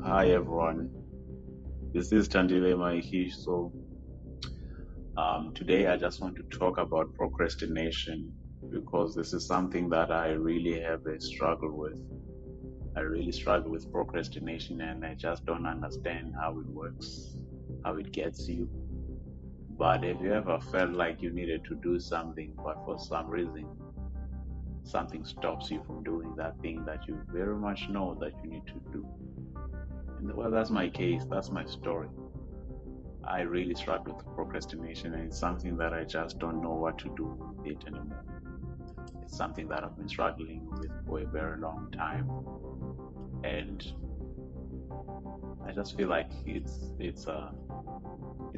Hi everyone, this is Tandile Maikish. Today I just want to talk about procrastination because this is something that I really have a struggle with. I really struggle with procrastination and I just don't understand how it works, how it gets you. But have you ever felt like you needed to do something, but for some reason something stops you from doing that thing that you very much know that you need to do? And well, that's my case, that's my story. I really struggle with procrastination, and it's something that I just don't know what to do with it anymore. It's something that I've been struggling with for a very long time, and I just feel like it's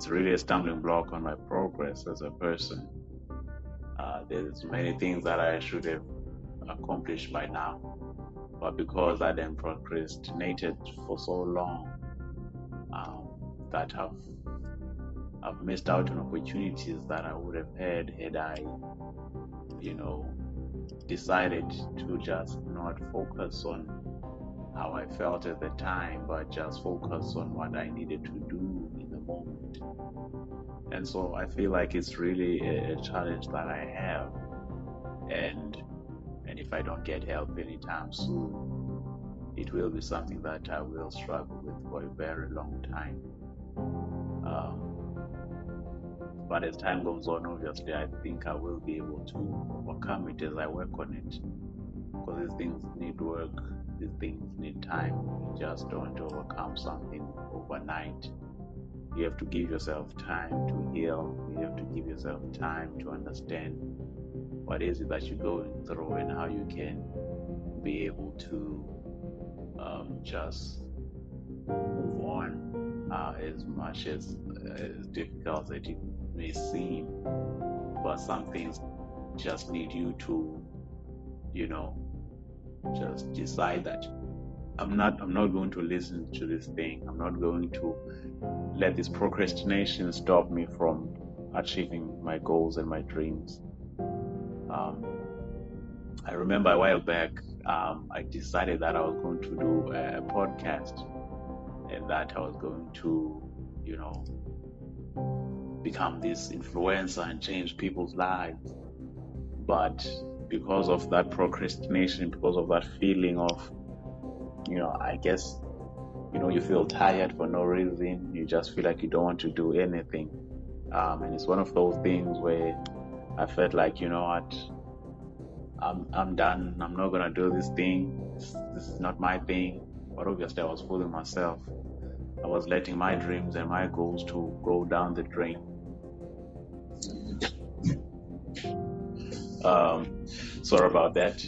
really a stumbling block on my progress as a person. There's many things that I should have accomplished by now, but because I then procrastinated for so long, that I've missed out on opportunities that I would have had I, decided to just not focus on how I felt at the time, but just focus on what I needed to do in the moment. And so I feel like it's really a challenge that I have, and if I don't get help anytime soon, it will be something that I will struggle with for a very long time. But as time goes on, obviously, I think I will be able to overcome it as I work on it. Because these things need work, these things need time. You just don't overcome something overnight. You have to give yourself time to heal. You have to give yourself time to understand what is it that you're going through and how you can be able to just move on, as much as difficult as it may seem. But some things just need you to, just decide that I'm not going to listen to this thing. I'm not going to let this procrastination stop me from achieving my goals and my dreams. I remember a while back, I decided that I was going to do a podcast and that I was going to, become this influencer and change people's lives. But because of that procrastination, because of that feeling of, I guess, you feel tired for no reason. You just feel like you don't want to do anything. And it's one of those things where I felt like, you know what, I'm done. I'm not gonna do this thing. This is not my thing. But obviously, I was fooling myself. I was letting my dreams and my goals to go down the drain. Sorry about that.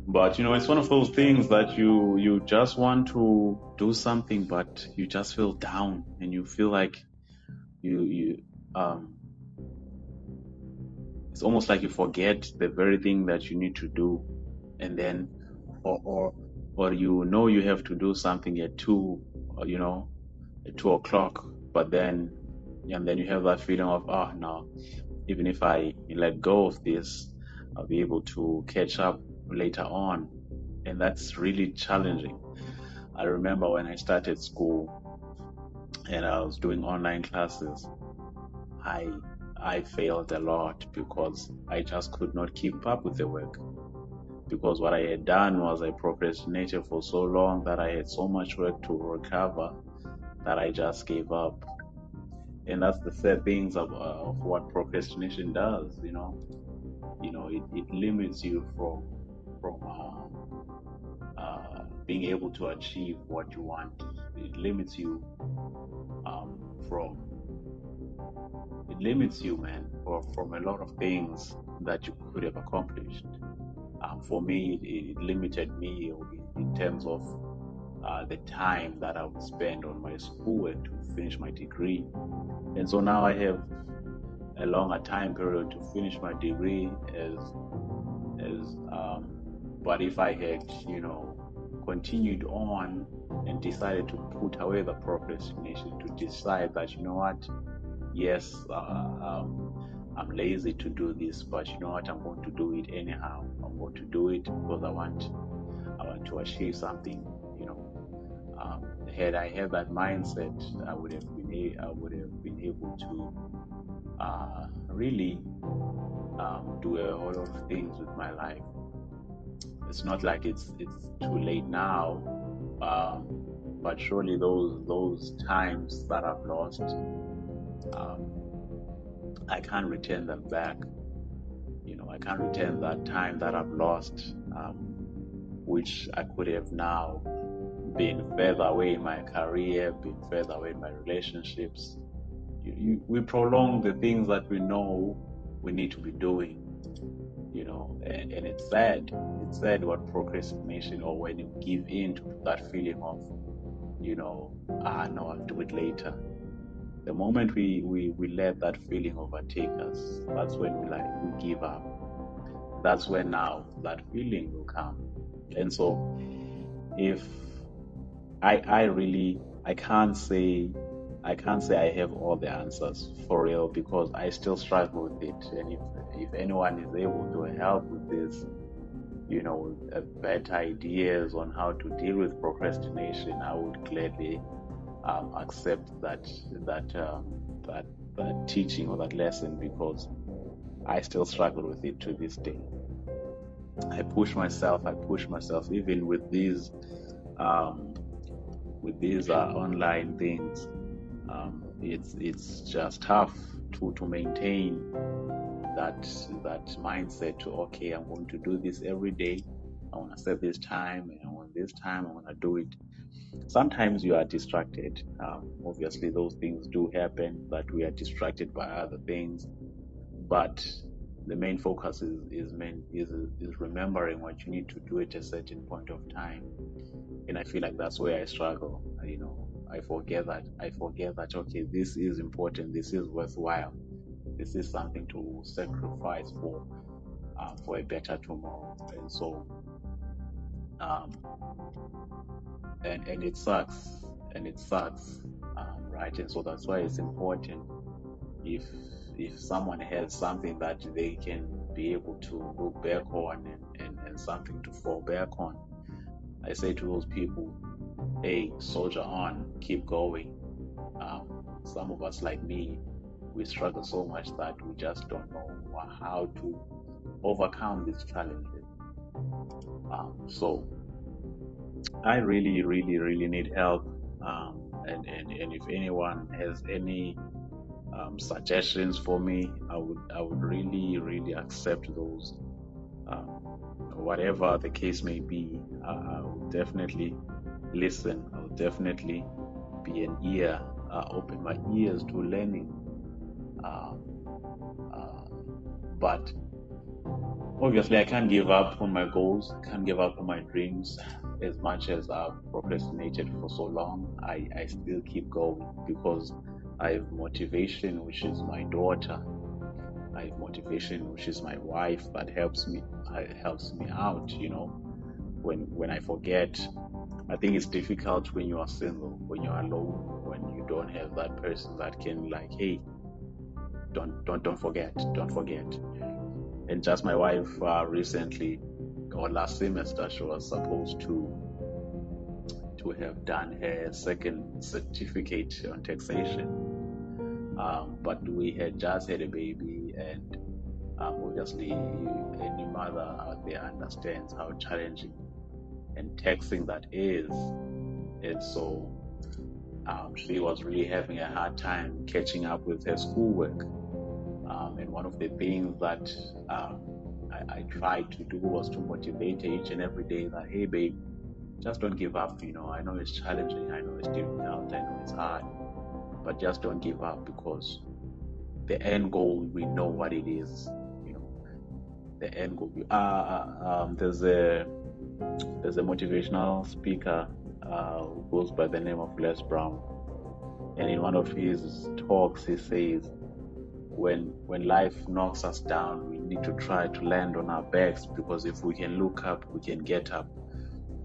But it's one of those things that you just want to do something, but you just feel down and you feel like it's almost like you forget the very thing that you need to do, and then or you have to do something at 2 o'clock, but then you have that feeling of, oh no, even if I let go of this, I'll be able to catch up later on. And that's really challenging. I remember when I started school and I was doing online classes, I failed a lot because I just could not keep up with the work. Because what I had done was I procrastinated for so long that I had so much work to recover that I just gave up. And that's the sad things of what procrastination does. It limits you from being able to achieve what you want. It limits you man, from a lot of things that you could have accomplished. For me, it limited me in terms of the time that I would spend on my schoolwork to finish my degree. And so now I have a longer time period to finish my degree but if I had, continued on and decided to put away the procrastination, to decide that, you know what, yes, I'm lazy to do this, but you know what, I'm going to do it anyhow. I'm going to do it because I want to achieve something, Had I had that mindset, I would have been able to really do a whole lot of things with my life. It's not like it's too late now, but surely those times that I've lost, I can't return them back. I can't return that time that I've lost, which I could have now been further away in my career, been further away in my relationships. We prolong the things that we know we need to be doing, and it's sad. It's sad what procrastination, or when you give in to that feeling of, no, I'll do it later. The moment we let that feeling overtake us, that's when we give up. That's when now that feeling will come. And so if I can't say I have all the answers for real, because I still struggle with it. And if anyone is able to help with this, better ideas on how to deal with procrastination, I would gladly accept that teaching or that lesson, because I still struggle with it to this day. I push myself even with these online things. It's just tough to maintain that mindset to, okay, I'm going to do this every day. I want to set this time, and I want to do it. Sometimes you are distracted. Obviously, those things do happen, that we are distracted by other things. But the main focus is remembering what you need to do at a certain point of time. And I feel like that's where I struggle. I forget that, okay, this is important, this is worthwhile, this is something to sacrifice for a better tomorrow. And so and it sucks, right? And so that's why it's important, if someone has something that they can be able to look back on, and something to fall back on, I say to those people, hey, soldier on, keep going. Some of us, like me, we struggle so much that we just don't know how to overcome these challenges. So I really, really, really need help. And if anyone has any suggestions for me, I would really, really accept those. Whatever the case may be, I will definitely listen. I will definitely be an ear, open my ears to learning. But obviously, I can't give up on my goals. I can't give up on my dreams. As much as I've procrastinated for so long, I still keep going, because I have motivation, which is my daughter. I have motivation, which is my wife, that helps me out. When I forget, I think it's difficult when you are single, when you're alone, when you don't have that person that can, like, hey, don't forget. And just my wife recently, or last semester, she was supposed to have done her second certificate on taxation, but we had just had a baby, and obviously any mother out there understands how challenging and taxing that is. And so she was really having a hard time catching up with her schoolwork. And one of the things that I tried to do was to motivate her each and every day that, hey, babe, just don't give up. I know it's challenging, I know it's difficult, I know it's hard, but just don't give up, because the end goal, we know what it is. The end goal. There's a motivational speaker who goes by the name of Les Brown, and in one of his talks, he says, when life knocks us down, we need to try to land on our backs, because if we can look up, we can get up.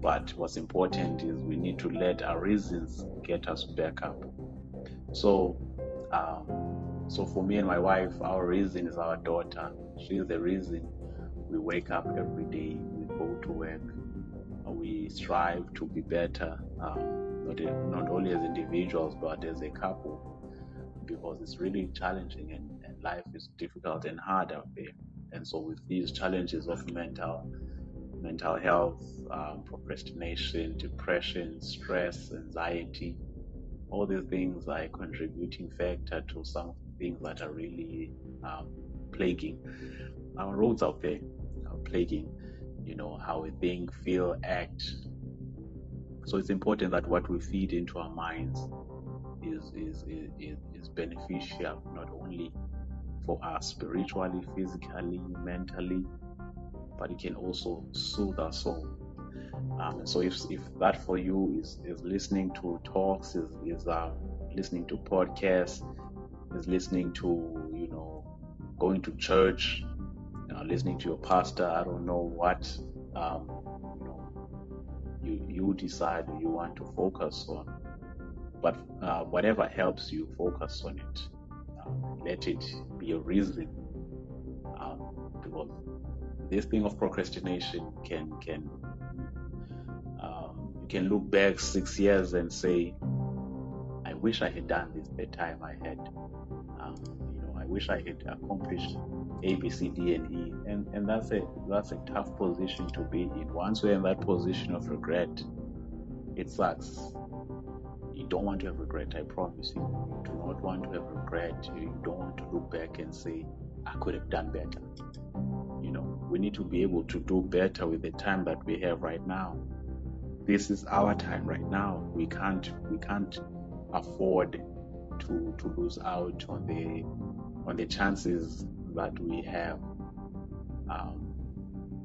But what's important is we need to let our reasons get us back up. So for me and my wife, our reason is our daughter. She's the reason we wake up every day, we go to work, we strive to be better. not only as individuals but as a couple, because it's really challenging and life is difficult and hard out there. And so with these challenges of mental health, procrastination, depression, stress, anxiety, all these things are a contributing factor to some things that are really plaguing our roads out there, plaguing, how we think, feel, act. So it's important that what we feed into our minds is beneficial, not only for us spiritually, physically, mentally, but it can also soothe our soul. And so if that for you is listening to talks, is listening to podcasts, is listening to, going to church, listening to your pastor, I don't know what, you decide you want to focus on. But whatever helps you focus on it, let it be a reason, because this thing of procrastination you can look back 6 years and say, I wish I had done this the time I had, I wish I had accomplished A, B, C, D, and E, and that's a tough position to be in. Once we're in that position of regret, it sucks. You don't want to have regret, I promise you. You do not want to have regret. You don't want to look back and say, I could have done better. We need to be able to do better with the time that we have right now. This is our time right now. We can't afford to lose out on the chances that we have.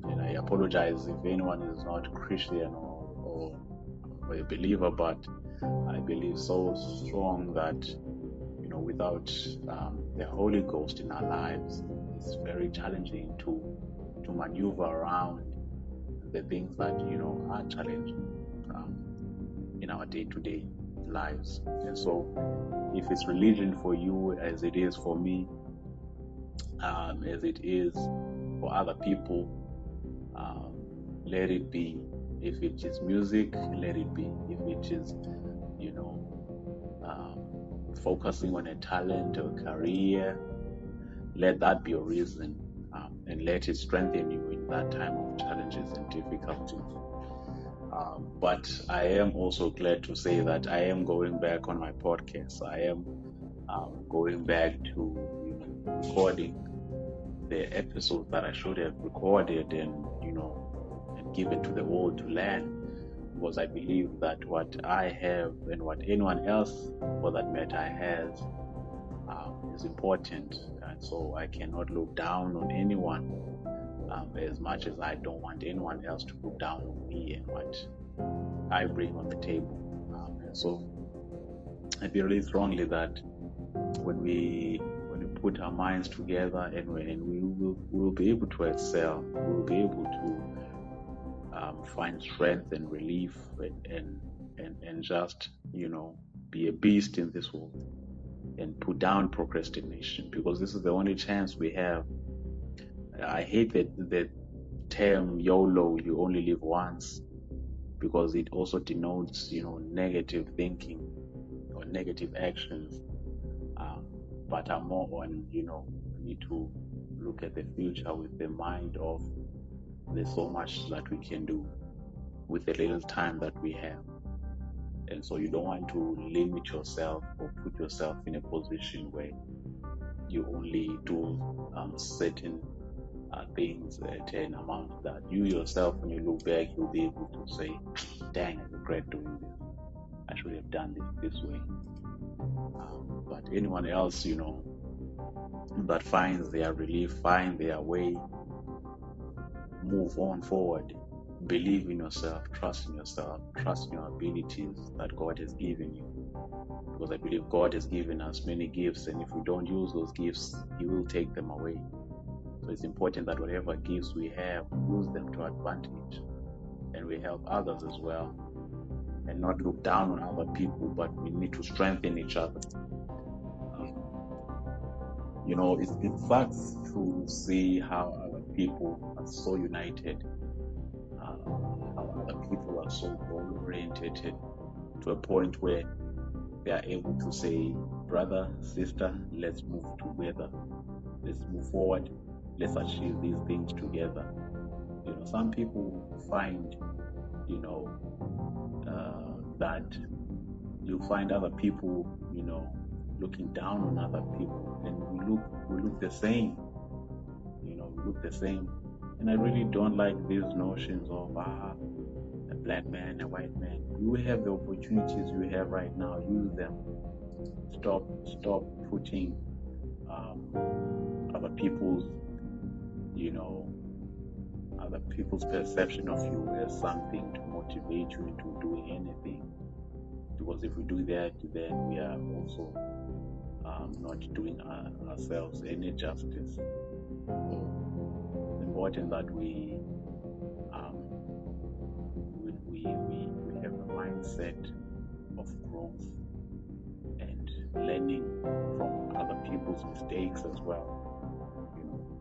And I apologize if anyone is not Christian or a believer, but I believe so strong that without the Holy Ghost in our lives, it's very challenging to maneuver around the things that are challenging in our day-to-day lives. And so if it's religion for you, as it is for me, as it is for other people, let it be. If it is music, let it be. If it is focusing on a talent or career, let that be a reason, and let it strengthen you in that time of challenges and difficulties. But I am also glad to say that I am going back on my podcast. I am going back to recording the episodes that I should have recorded and given to the world to learn, because I believe that what I have and what anyone else for that matter has is important. And so I cannot look down on anyone, as much as I don't want anyone else to look down on me and what I bring on the table. And so I feel really strongly that when we put our minds together and we will be able to excel, we will be able to find strength and relief and just be a beast in this world and put down procrastination, because this is the only chance we have. I hate the term YOLO, you only live once, because it also denotes negative thinking or negative actions, but I'm more on we need to look at the future with the mind of there's so much that we can do with the little time that we have. And so you don't want to limit yourself or put yourself in a position where you only do certain things at an amount that you yourself, when you look back, you'll be able to say, dang, I regret doing this. I should have done this way. But anyone else, that finds their relief, find their way, move on forward. Believe in yourself, trust in your abilities that God has given you. Because I believe God has given us many gifts, and if we don't use those gifts, He will take them away. So it's important that whatever gifts we have, we use them to advantage, and we help others as well, and not look down on other people, but we need to strengthen each other. It sucks to see how other people are so united, how other people are so goal-oriented to a point where they are able to say, brother, sister, let's move together. Let's move forward. Let's achieve these things together. Some people find, that you find other people, looking down on other people, and we look the same. We look the same. And I really don't like these notions of a black man, a white man. You have the opportunities you have right now. Use them. Stop putting other people's perception of you as something to motivate you into doing anything. Because if we do that, then we are also not doing ourselves any justice. So it's important that we have a mindset of growth and learning from other people's mistakes as well.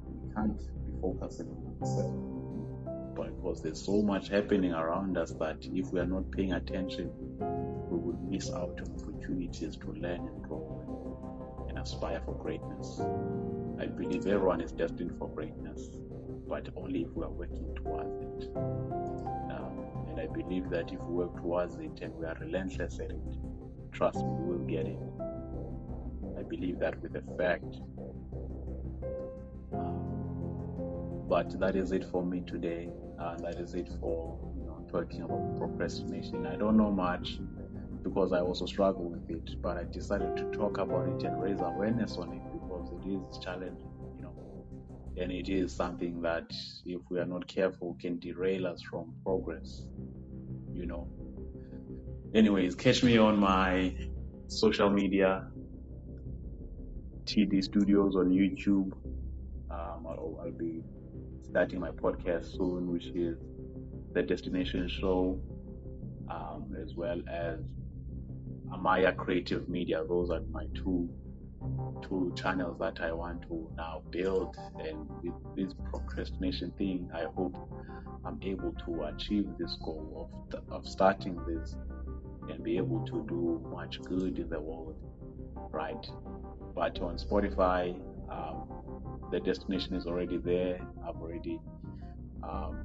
We can't be focusing on ourselves, but because there's so much happening around us that if we are not paying attention, we will miss out on opportunities to learn and grow and aspire for greatness. I believe everyone is destined for greatness, but only if we are working towards it. And I believe that if we work towards it and we are relentless at it, trust me, we will get it. I believe that with a fact. But that is it for me today. That is it for talking about procrastination. I don't know much because I also struggle with it, but I decided to talk about it and raise awareness on it because it is challenging, and it is something that if we are not careful can derail us from progress. Anyways, catch me on my social media, TD Studios on YouTube. I'll be starting my podcast soon, which is The Destination Show, as well as Amaya Creative Media. Those are my two channels that I want to now build. And with this procrastination thing, I hope I'm able to achieve this goal of starting this and be able to do much good in the world, right? But on Spotify, the destination is already there. I've already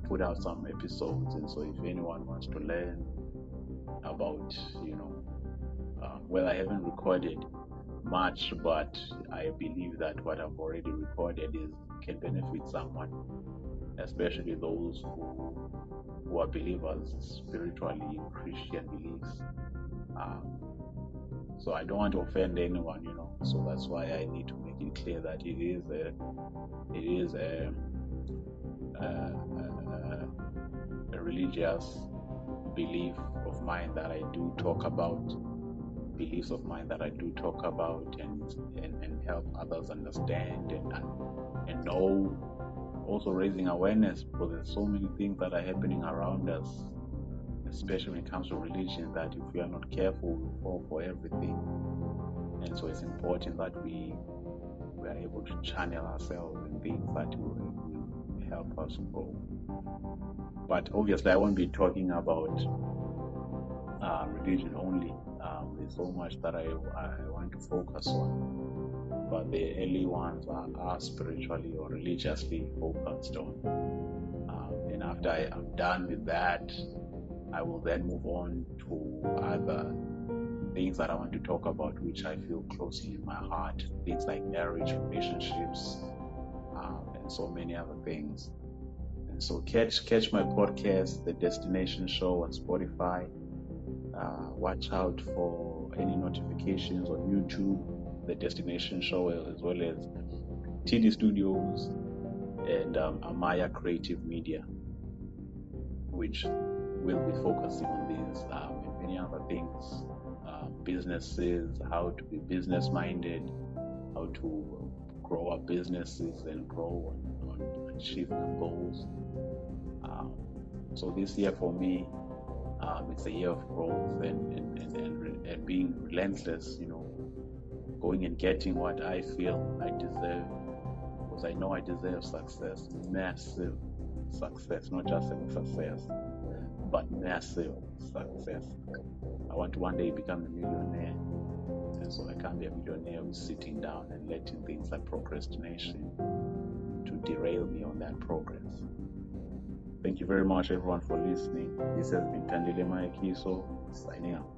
put out some episodes, and so if anyone wants to learn about, well, I haven't recorded much, but I believe that what I've already recorded can benefit someone, especially those who are believers spiritually in Christian beliefs. So I don't want to offend anyone, so that's why I need to make it clear that it is a religious belief of mine that I do talk about, beliefs of mine that I do talk about and help others understand and know, also raising awareness, because there's so many things that are happening around us, especially when it comes to religion, that if we are not careful, we fall for everything. And so it's important that we are able to channel ourselves in things that will help us grow. But obviously, I won't be talking about religion only. There's so much that I want to focus on, but the early ones are spiritually or religiously focused on. And after I'm done with that, I will then move on to other things that I want to talk about, which I feel closely in my heart. Things like marriage, relationships, and so many other things. And so catch my podcast, The Destination Show, on Spotify. Watch out for any notifications on YouTube, The Destination Show, as well as TD Studios and Amaya Creative Media, which will be focusing on these and many other things, businesses, how to be business-minded, how to grow our businesses and grow and achieve goals. So this year for me, it's a year of growth and being relentless, going and getting what I feel I deserve, because I know I deserve success, massive success, not just any success, but massive success. I want to one day become a millionaire. And so I can't be a millionaire with sitting down and letting things like procrastination to derail me on that progress. Thank you very much, everyone, for listening. This has been Amaya, signing out.